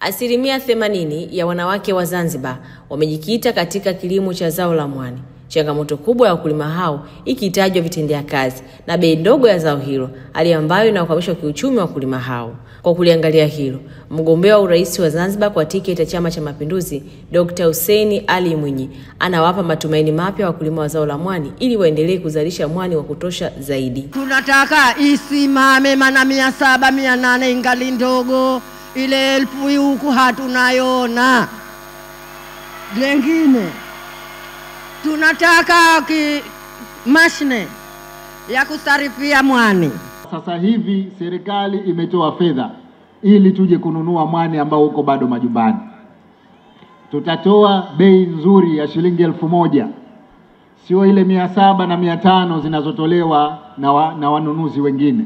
80% ya wanawake wa Zanzibar wamejikita katika kilimo cha zao la mwani. Changamoto kubwa ya wakulima hao ikitajwa vitendea kazi na bei ndogo ya zao hilo, hali ambayo inakwamisha kiuchumi wa wakulima hao. Kwa kuliangalia hilo, mgombea wa urais wa Zanzibar kwa tiketi ya Chama cha Mapinduzi, Dr. Hussein Ali Mwinyi, anawapa matumaini mapya wakulima wa zao la mwani ili waendelee kuzalisha mwani wa kutosha zaidi. Tunataka isimame, maana 700 800 ingali ndogo, ile 1000 huku hatunayona. Lengine tunataka mashine ya kusarifia mwani. Sasa hivi serikali imetoa fedha ili tuje kununua mwani ambao uko bado majumbani. Tutatoa bei nzuri ya shilingi 1000, sio ile 700 na 500 zinazotolewa na wanunuzi wengine.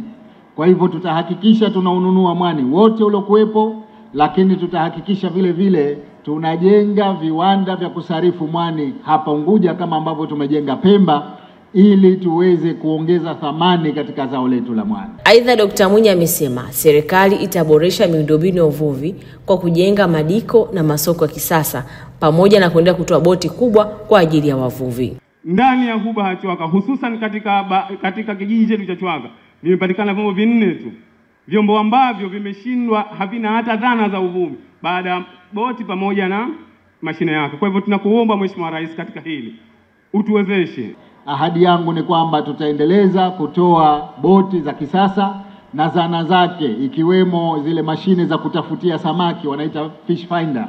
Kwa hivyo tutahakikisha tunaununua mwani wote uliokuepo, lakini tutahakikisha vile vile tunajenga viwanda vya kusarifu mwani hapa Unguja kama ambavyo tumejenga Pemba, ili tuweze kuongeza thamani katika zao letu la mwani. Aidha, Dr. Mwinyi amesema serikali itaboresha miundombinu ya uvuvi kwa kujenga madiko na masoko ya kisasa pamoja na kuendelea kutoa boti kubwa kwa ajili ya wavuvi. Ndani ya Ghuba ya Chwaka, hususan katika kijiji chetu cha Chwaka, vimepatikana vyombo 4 tu. Vyombo ambavyo vimeshindwa, havina hata dhana za uvuvi baada ya boti pamoja na mashine yake. Kwa hivyo tunakuomba Mheshimiwa Rais, katika hili utuwezeshe. Ahadi yangu ni kwamba tutaendeleza kutoa boti za kisasa na zana zake, ikiwemo zile mashine za kutafutia samaki wanaita fish finder.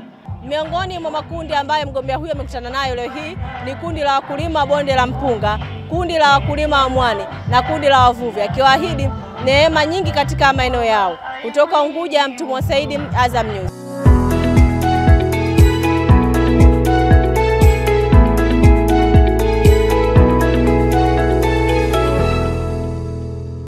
Miongoni mwa makundi ambayo mgombea huyo amekutana nayo leo hii ni kundi la wakulima bonde la Mpunga, kundi la wakulima wa mwani na kundi la wavuvi, akiwaahidi neema nyingi katika maeneo yao. Kutoka Unguja, Mtumwa Saidi, Azam News.